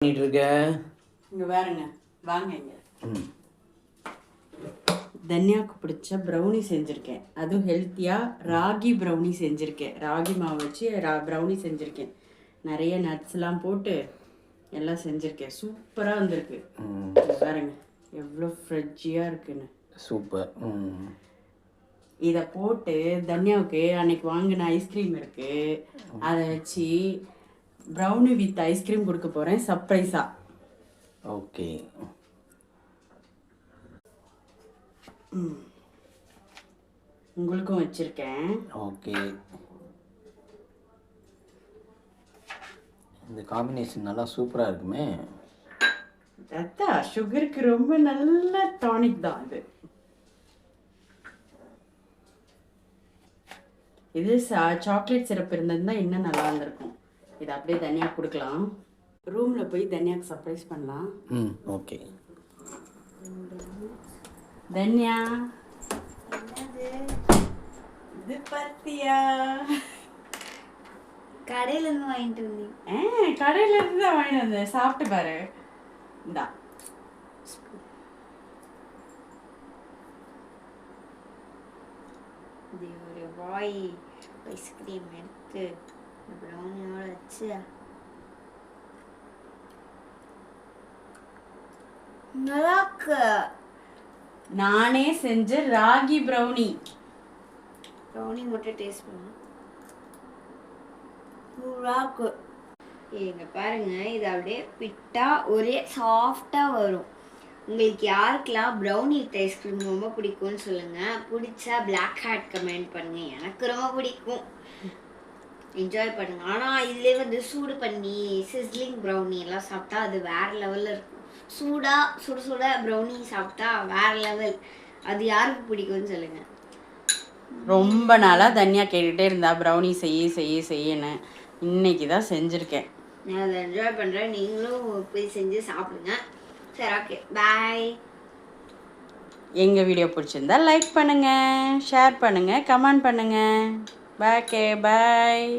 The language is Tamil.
பண்ணிட்டு இருக்க? இங்கே பாருங்க, வாங்க இங்கே. தன்யாவுக்கு பிடிச்ச ப்ரௌனி செஞ்சுருக்கேன். அதுவும் ஹெல்த்தியாக ராகி ப்ரௌனி செஞ்சுருக்கேன். ராகி மாவு வச்சு ப்ரௌனி செஞ்சுருக்கேன். நிறைய நட்ஸ்லாம் போட்டு எல்லாம் செஞ்சுருக்கேன். சூப்பராக வந்திருக்கு. பாருங்க எவ்வளோ ஃப்ரெஷ்ஷியாக இருக்குன்னு. சூப்பர். இதை போட்டு தன்யாவுக்கு அன்னைக்கு வாங்கின ஐஸ்கிரீம் இருக்குது, அதை வச்சு ப்ரௌனி வித் ஐஸ்கிரீம் கொடுக்க போகிறேன் சர்ப்ரைஸாக. ஓகே. உங்களுக்கும் வச்சுருக்கேன். ஓகே. இந்த காம்பினேஷன் நல்லா சூப்பராக இருக்குமே. அதான் சுகருக்கு ரொம்ப நல்ல டானிக் தான் இது. இது சாக்லேட் சிரப் இருந்ததுன்னா இன்னும் நல்லா இருந்திருக்கும். இதை அப்படியே தனியாக கொடுக்கலாம். ரூமில் போய் தனியாவுக்கு சர்ப்ரைஸ் பண்ணலாம். ஓகே. தன்யா இது பார்த்தியா? கடையிலேருந்து வாங்கிட்டு வந்தேன். கடையிலேருந்து தான் வாங்கிட்டு வந்தேன். சாப்பிட்டு பாரு. இந்தா இது ஒரு வாய் ஐஸ்கிரீம் எடுத்து ப்ரௌனியோட வச்சு நல்லாக்கு. நானே செஞ்ச ராகி ப்ரௌனி. ப்ரௌனி மட்டும் டேஸ்ட் பண்ணு. நல்லாக்கு. இங்க பாருங்க, இது அப்படியே பிட்டா ஒரே சாஃப்டாக வரும். உங்களுக்கு யாருக்கெல்லாம் ப்ரௌனி ஐஸ்கிரீம் ரொம்ப பிடிக்கும்னு சொல்லுங்க. பிடிச்சா பிளாக் ஹார்ட் கமெண்ட் பண்ணுங்க. எனக்கு ரொம்ப பிடிக்கும், என்ஜாய் பண்ணுங்க. ஆனால் இதுலேயே வந்து சூடு பண்ணி சிஸ்லிங் ப்ரௌனி எல்லாம் சாப்பிட்டா அது வேற லெவலில் இருக்கும். சுட சுட ப்ரௌனி சாப்பிட்டா வேற லெவல். அது யாருக்கு பிடிக்கும்னு சொல்லுங்க. ரொம்ப நாளாக தனியா கேட்டுகிட்டே இருந்தா ப்ரௌனி செய்யன்னு. இன்னைக்கு தான் செஞ்சுருக்கேன். நான் அதை என்ஜாய் பண்ணுறேன். நீங்களும் போய் செஞ்சு சாப்பிடுங்க. சரி, ஓகே, பாய். எங்கள் வீடியோ பிடிச்சிருந்தா லைக் பண்ணுங்கள், ஷேர் பண்ணுங்கள், கமெண்ட் பண்ணுங்கள். பாய்.